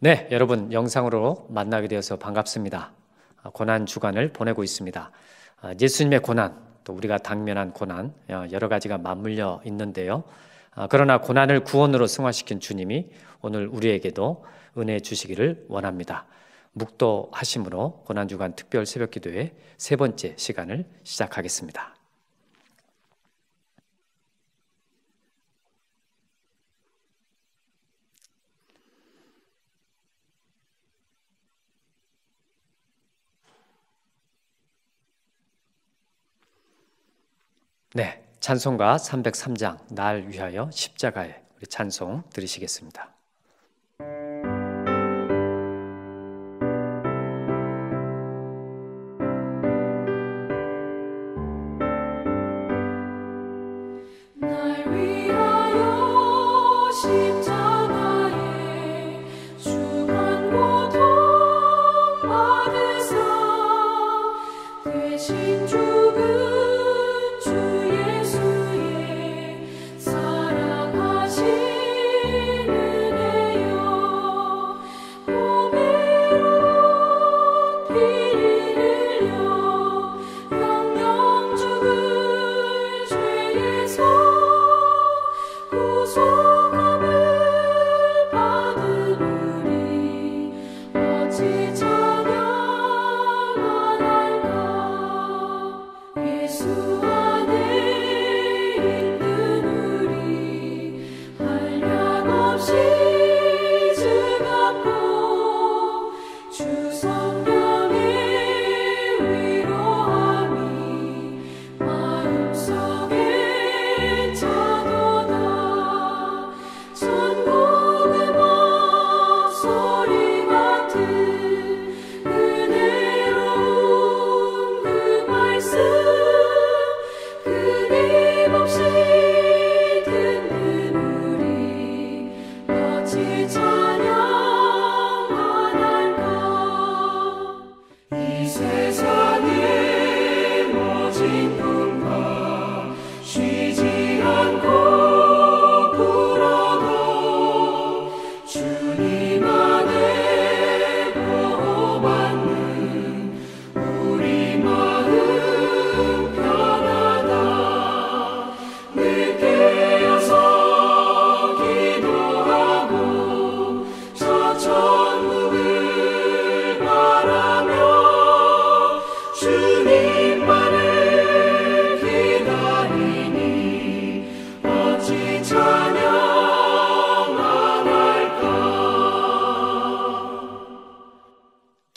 네, 여러분 영상으로 만나게 되어서 반갑습니다. 고난 주간을 보내고 있습니다. 예수님의 고난, 또 우리가 당면한 고난 여러 가지가 맞물려 있는데요. 그러나 고난을 구원으로 승화시킨 주님이 오늘 우리에게도 은혜 주시기를 원합니다. 묵도하심으로 고난 주간 특별 새벽기도의 세 번째 시간을 시작하겠습니다. 네, 찬송가 303장 날 위하여 십자가에 우리 찬송 들으시겠습니다.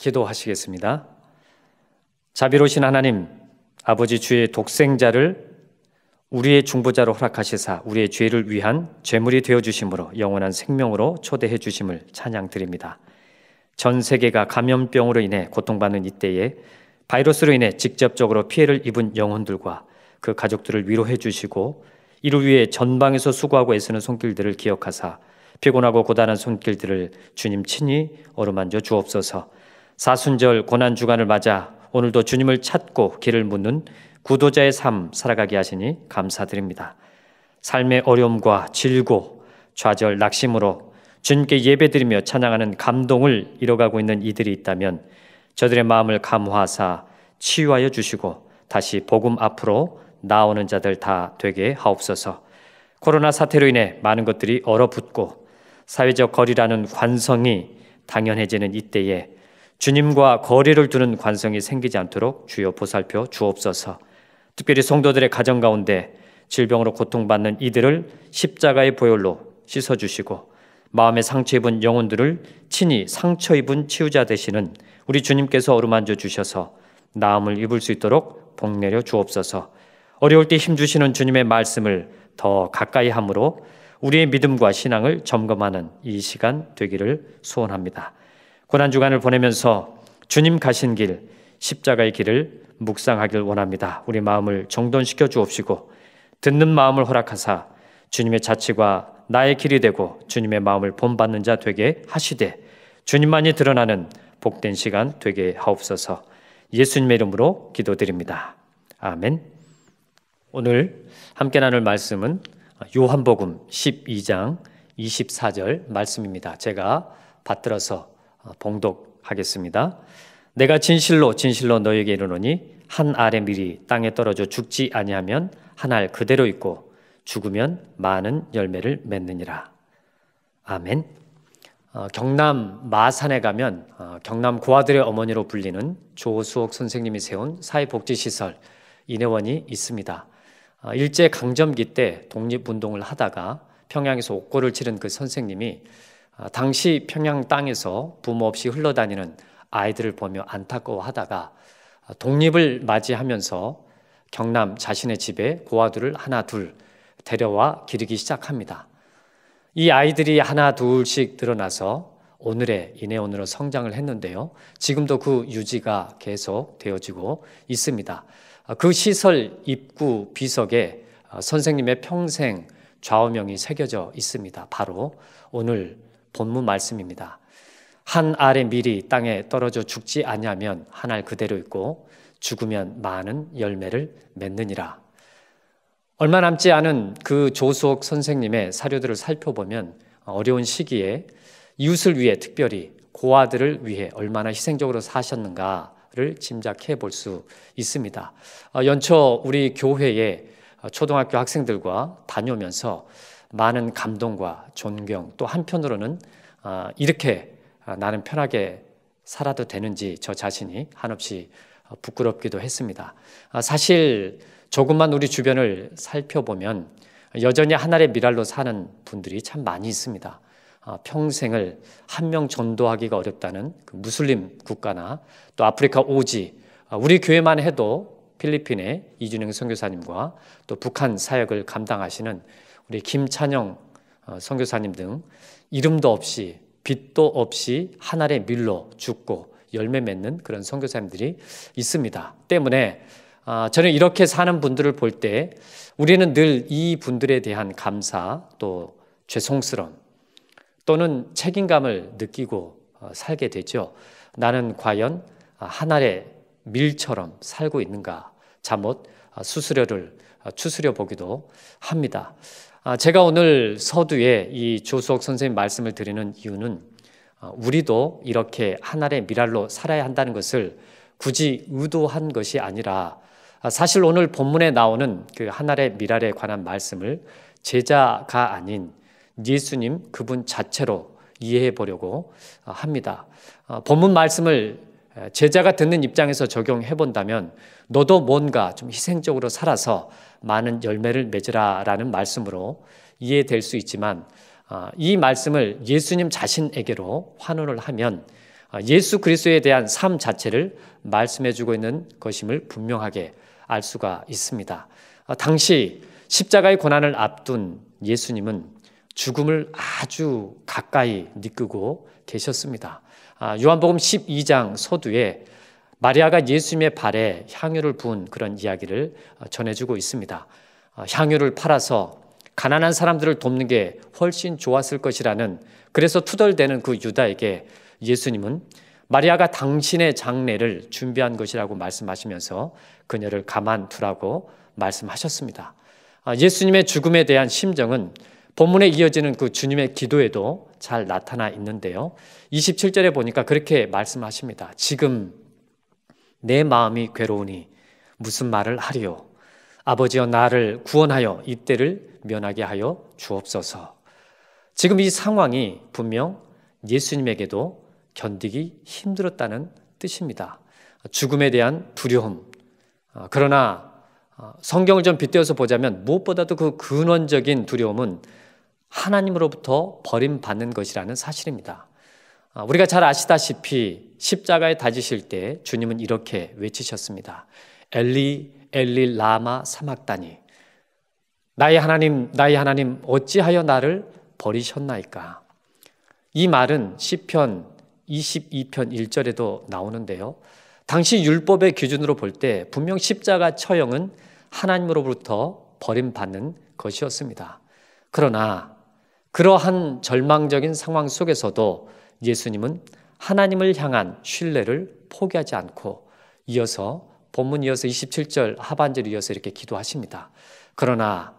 기도하시겠습니다. 자비로우신 하나님, 아버지 주의 독생자를 우리의 중보자로 허락하시사 우리의 죄를 위한 제물이 되어주심으로 영원한 생명으로 초대해 주심을 찬양드립니다. 전 세계가 감염병으로 인해 고통받는 이때에 바이러스로 인해 직접적으로 피해를 입은 영혼들과 그 가족들을 위로해 주시고 이를 위해 전방에서 수고하고 애쓰는 손길들을 기억하사 피곤하고 고단한 손길들을 주님 친히 어루만져 주옵소서. 사순절 고난주간을 맞아 오늘도 주님을 찾고 길을 묻는 구도자의 삶 살아가게 하시니 감사드립니다. 삶의 어려움과 질고 좌절 낙심으로 주님께 예배드리며 찬양하는 감동을 잃어가고 있는 이들이 있다면 저들의 마음을 감화하사 치유하여 주시고 다시 복음 앞으로 나오는 자들 다 되게 하옵소서. 코로나 사태로 인해 많은 것들이 얼어붙고 사회적 거리라는 관성이 당연해지는 이때에 주님과 거리를 두는 관성이 생기지 않도록 주여 보살펴 주옵소서. 특별히 성도들의 가정 가운데 질병으로 고통받는 이들을 십자가의 보혈로 씻어주시고 마음에 상처 입은 영혼들을 친히 상처 입은 치유자 되시는 우리 주님께서 어루만져 주셔서 나음을 입을 수 있도록 복내려 주옵소서. 어려울 때 힘주시는 주님의 말씀을 더 가까이 함으로 우리의 믿음과 신앙을 점검하는 이 시간 되기를 소원합니다. 고난주간을 보내면서 주님 가신 길, 십자가의 길을 묵상하길 원합니다. 우리 마음을 정돈시켜 주옵시고 듣는 마음을 허락하사 주님의 자치가 나의 길이 되고 주님의 마음을 본받는 자 되게 하시되 주님만이 드러나는 복된 시간 되게 하옵소서. 예수님의 이름으로 기도드립니다. 아멘. 오늘 함께 나눌 말씀은 요한복음 12장 24절 말씀입니다. 제가 받들어서 봉독하겠습니다. 내가 진실로 진실로 너에게 이르노니 한 알의 밀이 땅에 떨어져 죽지 아니하면 한 알 그대로 있고 죽으면 많은 열매를 맺느니라. 아멘. 경남 마산에 가면 경남 고아들의 어머니로 불리는 조수옥 선생님이 세운 사회복지시설 인혜원이 있습니다. 일제강점기 때 독립운동을 하다가 평양에서 옥고를 치른 그 선생님이 당시 평양 땅에서 부모 없이 흘러다니는 아이들을 보며 안타까워하다가 독립을 맞이하면서 경남 자신의 집에 고아들을 하나 둘 데려와 기르기 시작합니다. 이 아이들이 하나 둘씩 늘어나서 오늘의 인혜원으로 성장을 했는데요. 지금도 그 유지가 계속 되어지고 있습니다. 그 시설 입구 비석에 선생님의 평생 좌우명이 새겨져 있습니다. 바로 오늘 본문 말씀입니다. 한 알의 밀이 땅에 떨어져 죽지 아니하면 한 알 그대로 있고 죽으면 많은 열매를 맺느니라. 얼마 남지 않은 그 조수옥 선생님의 사료들을 살펴보면 어려운 시기에 이웃을 위해 특별히 고아들을 위해 얼마나 희생적으로 사셨는가를 짐작해 볼 수 있습니다. 연초 우리 교회에 초등학교 학생들과 다녀오면서 많은 감동과 존경, 또 한편으로는 이렇게 나는 편하게 살아도 되는지 저 자신이 한없이 부끄럽기도 했습니다. 사실 조금만 우리 주변을 살펴보면 여전히 한 알의 밀알로 사는 분들이 참 많이 있습니다. 평생을 한 명 전도하기가 어렵다는 그 무슬림 국가나 또 아프리카 오지, 우리 교회만 해도 필리핀의 이준영 선교사님과 또 북한 사역을 감당하시는 우리 김찬영 선교사님 등 이름도 없이 빛도 없이 한 알의 밀로 죽고 열매 맺는 그런 선교사님들이 있습니다. 때문에 저는 이렇게 사는 분들을 볼 때 우리는 늘 이 분들에 대한 감사 또 죄송스러움 또는 책임감을 느끼고 살게 되죠. 나는 과연 한 알의 밀처럼 살고 있는가 잠옷 추스려 보기도 합니다. 제가 오늘 서두에 이 조수옥 선생님 말씀을 드리는 이유는 우리도 이렇게 한 알의 밀알로 살아야 한다는 것을 굳이 의도한 것이 아니라 사실 오늘 본문에 나오는 그 한 알의 밀알에 관한 말씀을 제자가 아닌 예수님 그분 자체로 이해해 보려고 합니다. 본문 말씀을 제자가 듣는 입장에서 적용해 본다면 너도 뭔가 좀 희생적으로 살아서 많은 열매를 맺으라라는 말씀으로 이해될 수 있지만 이 말씀을 예수님 자신에게로 환원을 하면 예수 그리스도에 대한 삶 자체를 말씀해 주고 있는 것임을 분명하게 알 수가 있습니다. 당시 십자가의 고난을 앞둔 예수님은 죽음을 아주 가까이 느끼고 계셨습니다. 요한복음 12장 서두에 마리아가 예수님의 발에 향유를 부은 그런 이야기를 전해주고 있습니다. 향유를 팔아서 가난한 사람들을 돕는 게 훨씬 좋았을 것이라는 그래서 투덜대는 그 유다에게 예수님은 마리아가 당신의 장례를 준비한 것이라고 말씀하시면서 그녀를 가만두라고 말씀하셨습니다. 예수님의 죽음에 대한 심정은 본문에 이어지는 그 주님의 기도에도 잘 나타나 있는데요. 27절에 보니까 그렇게 말씀하십니다. 지금 내 마음이 괴로우니 무슨 말을 하리요. 아버지여 나를 구원하여 이 때를 면하게 하여 주옵소서. 지금 이 상황이 분명 예수님에게도 견디기 힘들었다는 뜻입니다. 죽음에 대한 두려움. 그러나 성경을 좀 빗대어서 보자면 무엇보다도 그 근원적인 두려움은 하나님으로부터 버림받는 것이라는 사실입니다. 우리가 잘 아시다시피 십자가에 다지실 때 주님은 이렇게 외치셨습니다. 엘리 엘리 라마 사막다니 나의 하나님 어찌하여 나를 버리셨나이까. 이 말은 시편 22편 1절에도 나오는데요. 당시 율법의 기준으로 볼 때 분명 십자가 처형은 하나님으로부터 버림받는 것이었습니다. 그러나 그러한 절망적인 상황 속에서도 예수님은 하나님을 향한 신뢰를 포기하지 않고 본문 이어서 27절 하반절 이어서 이렇게 기도하십니다. 그러나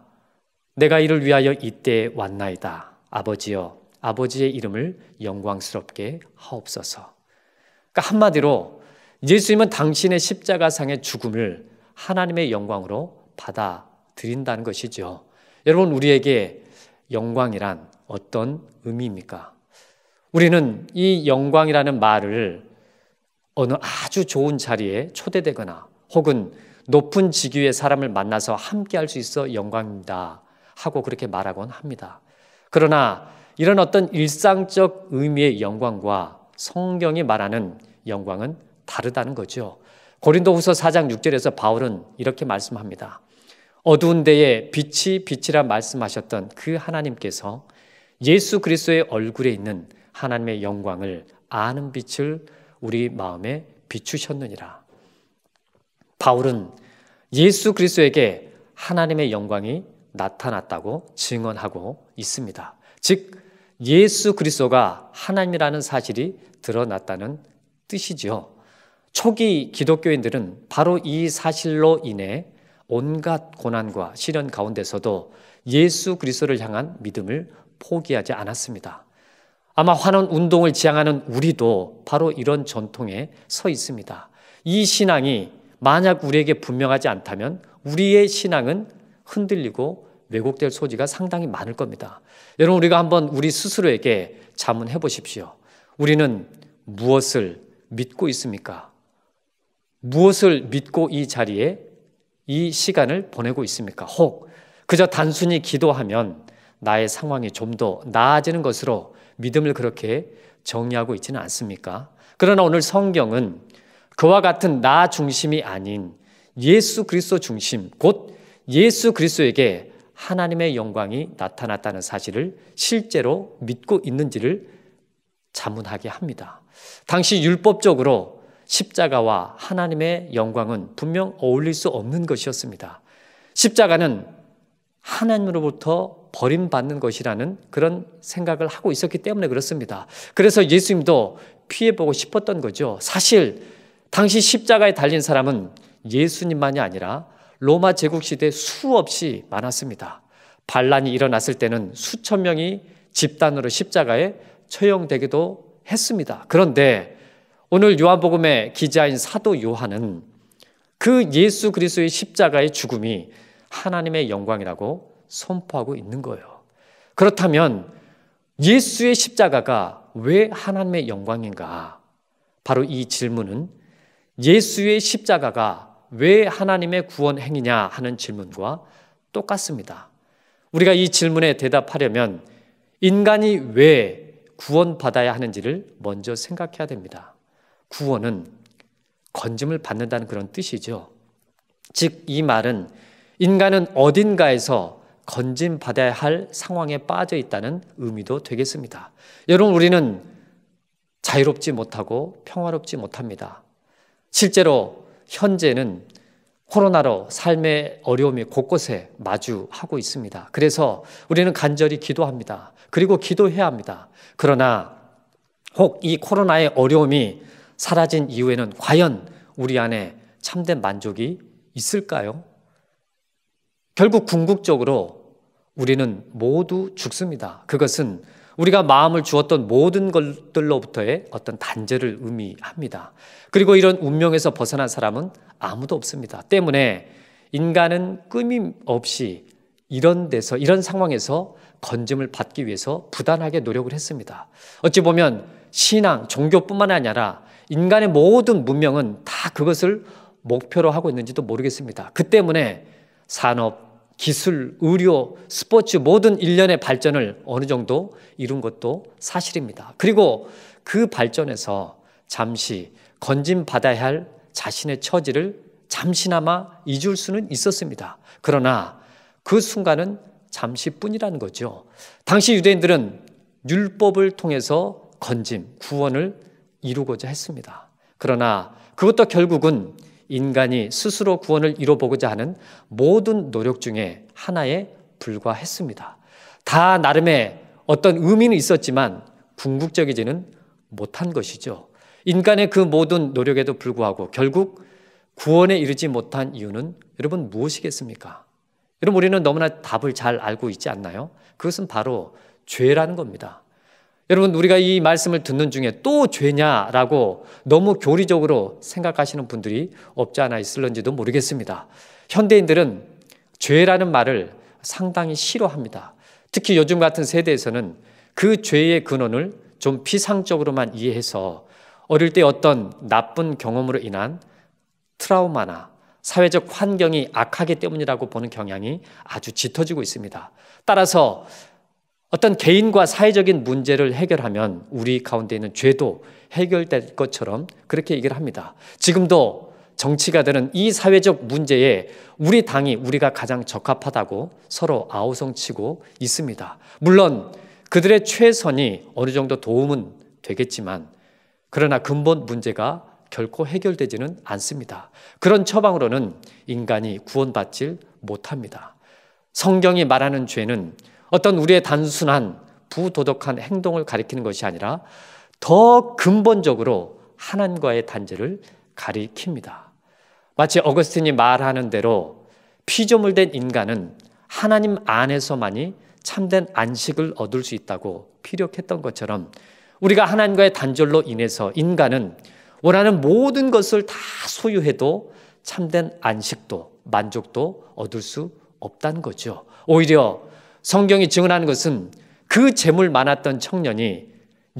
내가 이를 위하여 이때에 왔나이다. 아버지여 아버지의 이름을 영광스럽게 하옵소서. 그러니까 한마디로 예수님은 당신의 십자가상의 죽음을 하나님의 영광으로 받아들인다는 것이죠. 여러분, 우리에게 영광이란 어떤 의미입니까? 우리는 이 영광이라는 말을 어느 아주 좋은 자리에 초대되거나 혹은 높은 직위의 사람을 만나서 함께 할 수 있어 영광입니다 하고 그렇게 말하곤 합니다. 그러나 이런 어떤 일상적 의미의 영광과 성경이 말하는 영광은 다르다는 거죠. 고린도후서 4장 6절에서 바울은 이렇게 말씀합니다. 어두운 데에 빛이 빛이라 말씀하셨던 그 하나님께서 예수 그리스도의 얼굴에 있는 하나님의 영광을 아는 빛을 우리 마음에 비추셨느니라. 바울은 예수 그리스도에게 하나님의 영광이 나타났다고 증언하고 있습니다. 즉 예수 그리스도가 하나님이라는 사실이 드러났다는 뜻이죠. 초기 기독교인들은 바로 이 사실로 인해 온갖 고난과 시련 가운데서도 예수 그리스도를 향한 믿음을 포기하지 않았습니다. 아마 환원 운동을 지향하는 우리도 바로 이런 전통에 서 있습니다. 이 신앙이 만약 우리에게 분명하지 않다면 우리의 신앙은 흔들리고 왜곡될 소지가 상당히 많을 겁니다. 여러분, 우리가 한번 우리 스스로에게 자문해 보십시오. 우리는 무엇을 믿고 있습니까? 무엇을 믿고 이 자리에 이 시간을 보내고 있습니까? 혹 그저 단순히 기도하면 나의 상황이 좀 더 나아지는 것으로 믿음을 그렇게 정의하고 있지는 않습니까? 그러나 오늘 성경은 그와 같은 나 중심이 아닌 예수 그리스도 중심, 곧 예수 그리스도에게 하나님의 영광이 나타났다는 사실을 실제로 믿고 있는지를 자문하게 합니다. 당시 율법적으로 십자가와 하나님의 영광은 분명 어울릴 수 없는 것이었습니다. 십자가는 하나님으로부터 버림받는 것이라는 그런 생각을 하고 있었기 때문에 그렇습니다. 그래서 예수님도 피해보고 싶었던 거죠. 사실 당시 십자가에 달린 사람은 예수님만이 아니라 로마 제국시대 수없이 많았습니다. 반란이 일어났을 때는 수천 명이 집단으로 십자가에 처형되기도 했습니다. 그런데 오늘 요한복음의 기자인 사도 요한은 그 예수 그리스도의 십자가의 죽음이 하나님의 영광이라고 선포하고 있는 거예요. 그렇다면 예수의 십자가가 왜 하나님의 영광인가? 바로 이 질문은 예수의 십자가가 왜 하나님의 구원 행위냐 하는 질문과 똑같습니다. 우리가 이 질문에 대답하려면 인간이 왜 구원받아야 하는지를 먼저 생각해야 됩니다. 구원은 건짐을 받는다는 그런 뜻이죠. 즉 이 말은 인간은 어딘가에서 건짐받아야 할 상황에 빠져 있다는 의미도 되겠습니다. 여러분, 우리는 자유롭지 못하고 평화롭지 못합니다. 실제로 현재는 코로나로 삶의 어려움이 곳곳에 마주하고 있습니다. 그래서 우리는 간절히 기도합니다. 그리고 기도해야 합니다. 그러나 혹 이 코로나의 어려움이 사라진 이후에는 과연 우리 안에 참된 만족이 있을까요? 결국 궁극적으로 우리는 모두 죽습니다. 그것은 우리가 마음을 주었던 모든 것들로부터의 어떤 단절을 의미합니다. 그리고 이런 운명에서 벗어난 사람은 아무도 없습니다. 때문에 인간은 끊임없이 이런 데서, 이런 상황에서 건짐을 받기 위해서 부단하게 노력을 했습니다. 어찌 보면 신앙, 종교뿐만 아니라 인간의 모든 문명은 다 그것을 목표로 하고 있는지도 모르겠습니다. 그 때문에 산업, 기술, 의료, 스포츠 모든 일련의 발전을 어느 정도 이룬 것도 사실입니다. 그리고 그 발전에서 잠시 건짐받아야 할 자신의 처지를 잠시나마 잊을 수는 있었습니다. 그러나 그 순간은 잠시뿐이라는 거죠. 당시 유대인들은 율법을 통해서 건짐, 구원을 이루고자 했습니다. 그러나 그것도 결국은 인간이 스스로 구원을 이뤄보고자 하는 모든 노력 중에 하나에 불과했습니다. 다 나름의 어떤 의미는 있었지만 궁극적이지는 못한 것이죠. 인간의 그 모든 노력에도 불구하고 결국 구원에 이르지 못한 이유는 여러분 무엇이겠습니까? 여러분, 우리는 너무나 답을 잘 알고 있지 않나요? 그것은 바로 죄라는 겁니다. 여러분, 우리가 이 말씀을 듣는 중에 또 죄냐라고 너무 교리적으로 생각하시는 분들이 없지 않아 있을런지도 모르겠습니다. 현대인들은 죄라는 말을 상당히 싫어합니다. 특히 요즘 같은 세대에서는 그 죄의 근원을 좀 피상적으로만 이해해서 어릴 때 어떤 나쁜 경험으로 인한 트라우마나 사회적 환경이 악하기 때문이라고 보는 경향이 아주 짙어지고 있습니다. 따라서 어떤 개인과 사회적인 문제를 해결하면 우리 가운데 있는 죄도 해결될 것처럼 그렇게 얘기를 합니다. 지금도 정치가들은 이 사회적 문제에 우리 당이 우리가 가장 적합하다고 서로 아우성치고 있습니다. 물론 그들의 최선이 어느 정도 도움은 되겠지만 그러나 근본 문제가 결코 해결되지는 않습니다. 그런 처방으로는 인간이 구원받질 못합니다. 성경이 말하는 죄는 어떤 우리의 단순한 부도덕한 행동을 가리키는 것이 아니라 더 근본적으로 하나님과의 단절을 가리킵니다. 마치 어거스틴이 말하는 대로 피조물된 인간은 하나님 안에서만이 참된 안식을 얻을 수 있다고 피력했던 것처럼 우리가 하나님과의 단절로 인해서 인간은 원하는 모든 것을 다 소유해도 참된 안식도 만족도 얻을 수 없다는 거죠. 오히려 성경이 증언하는 것은 그 재물 많았던 청년이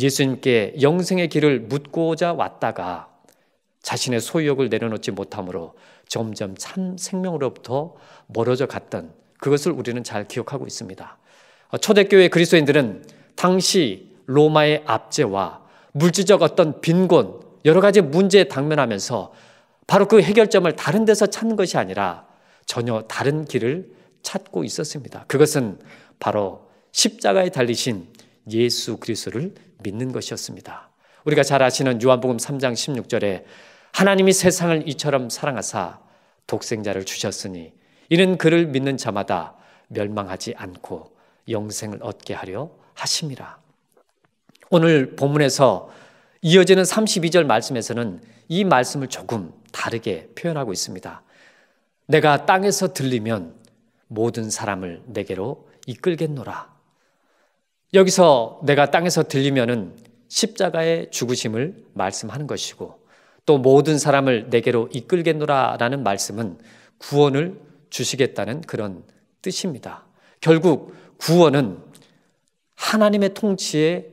예수님께 영생의 길을 묻고자 왔다가 자신의 소유욕을 내려놓지 못함으로 점점 참 생명으로부터 멀어져 갔던 그것을 우리는 잘 기억하고 있습니다. 초대교회 그리스도인들은 당시 로마의 압제와 물질적 어떤 빈곤, 여러 가지 문제에 당면하면서 바로 그 해결점을 다른 데서 찾는 것이 아니라 전혀 다른 길을 찾고 있었습니다. 그것은 바로 십자가에 달리신 예수 그리스도를 믿는 것이었습니다. 우리가 잘 아시는 요한복음 3장 16절에 하나님이 세상을 이처럼 사랑하사 독생자를 주셨으니 이는 그를 믿는 자마다 멸망하지 않고 영생을 얻게 하려 하심이라. 오늘 본문에서 이어지는 32절 말씀에서는 이 말씀을 조금 다르게 표현하고 있습니다. 내가 땅에서 들리면 모든 사람을 내게로 이끌겠노라. 여기서 내가 땅에서 들리면은 십자가의 죽으심을 말씀하는 것이고 또 모든 사람을 내게로 이끌겠노라라는 말씀은 구원을 주시겠다는 그런 뜻입니다. 결국 구원은 하나님의 통치에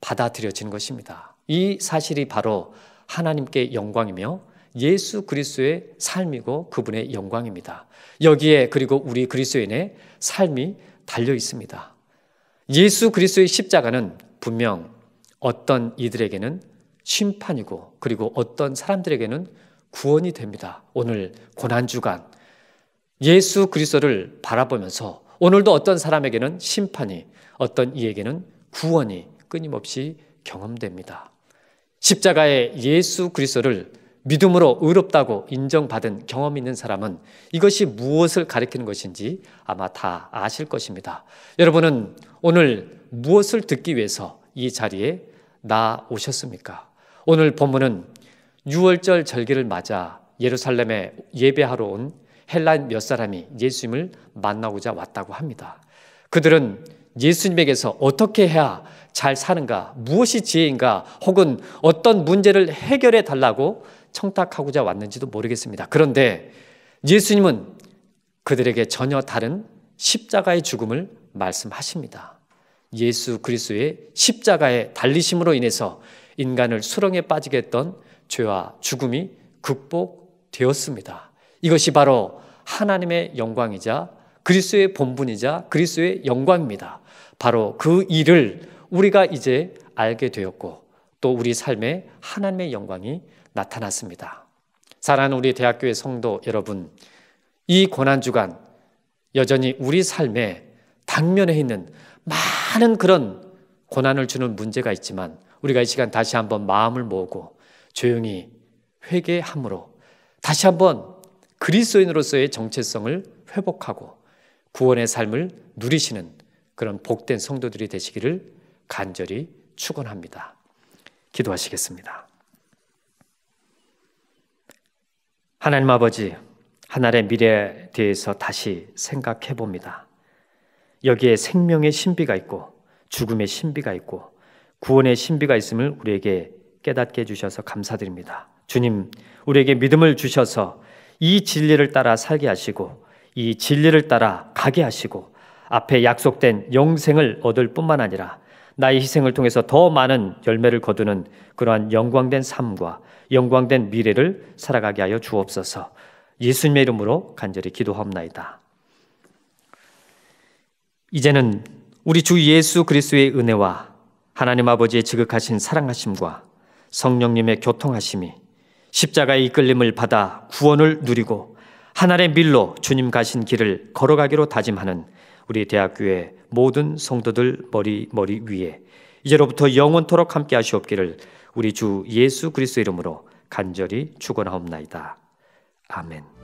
받아들여지는 것입니다. 이 사실이 바로 하나님께 영광이며 예수 그리스도의 삶이고 그분의 영광입니다. 여기에 그리고 우리 그리스도인의 삶이 달려 있습니다. 예수 그리스도의 십자가는 분명 어떤 이들에게는 심판이고 그리고 어떤 사람들에게는 구원이 됩니다. 오늘 고난주간 예수 그리스도를 바라보면서 오늘도 어떤 사람에게는 심판이, 어떤 이에게는 구원이 끊임없이 경험됩니다. 십자가의 예수 그리스도를 믿음으로 의롭다고 인정받은 경험이 있는 사람은 이것이 무엇을 가리키는 것인지 아마 다 아실 것입니다. 여러분은 오늘 무엇을 듣기 위해서 이 자리에 나오셨습니까? 오늘 본문은 유월절 절기를 맞아 예루살렘에 예배하러 온 헬라인 몇 사람이 예수님을 만나고자 왔다고 합니다. 그들은 예수님에게서 어떻게 해야 잘 사는가, 무엇이 지혜인가, 혹은 어떤 문제를 해결해 달라고 청탁하고자 왔는지도 모르겠습니다. 그런데 예수님은 그들에게 전혀 다른 십자가의 죽음을 말씀하십니다. 예수 그리스도의 십자가의 달리심으로 인해서 인간을 수렁에 빠지게 했던 죄와 죽음이 극복되었습니다. 이것이 바로 하나님의 영광이자 그리스도의 본분이자 그리스도의 영광입니다. 바로 그 일을 우리가 이제 알게 되었고 또 우리 삶에 하나님의 영광이 나타났습니다. 사랑하는 우리 대학교의 성도 여러분, 이 고난주간 여전히 우리 삶에 당면에 있는 많은 그런 고난을 주는 문제가 있지만 우리가 이 시간 다시 한번 마음을 모으고 조용히 회개함으로 다시 한번 그리스도인으로서의 정체성을 회복하고 구원의 삶을 누리시는 그런 복된 성도들이 되시기를 간절히 축원합니다. 기도하시겠습니다. 하나님 아버지, 하나님의 미래에 대해서 다시 생각해 봅니다. 여기에 생명의 신비가 있고 죽음의 신비가 있고 구원의 신비가 있음을 우리에게 깨닫게 해주셔서 감사드립니다. 주님, 우리에게 믿음을 주셔서 이 진리를 따라 살게 하시고 이 진리를 따라 가게 하시고 앞에 약속된 영생을 얻을 뿐만 아니라 나의 희생을 통해서 더 많은 열매를 거두는 그러한 영광된 삶과 영광된 미래를 살아가게 하여 주옵소서. 예수님의 이름으로 간절히 기도하옵나이다. 이제는 우리 주 예수 그리스도의 은혜와 하나님 아버지의 지극하신 사랑하심과 성령님의 교통하심이 십자가의 이끌림을 받아 구원을 누리고 하늘의 밀로 주님 가신 길을 걸어가기로 다짐하는 우리 대학교의 모든 성도들 머리 위에 이제로부터 영원토록 함께 하시옵기를 우리 주 예수 그리스도 이름으로 간절히 축원하옵나이다. 아멘.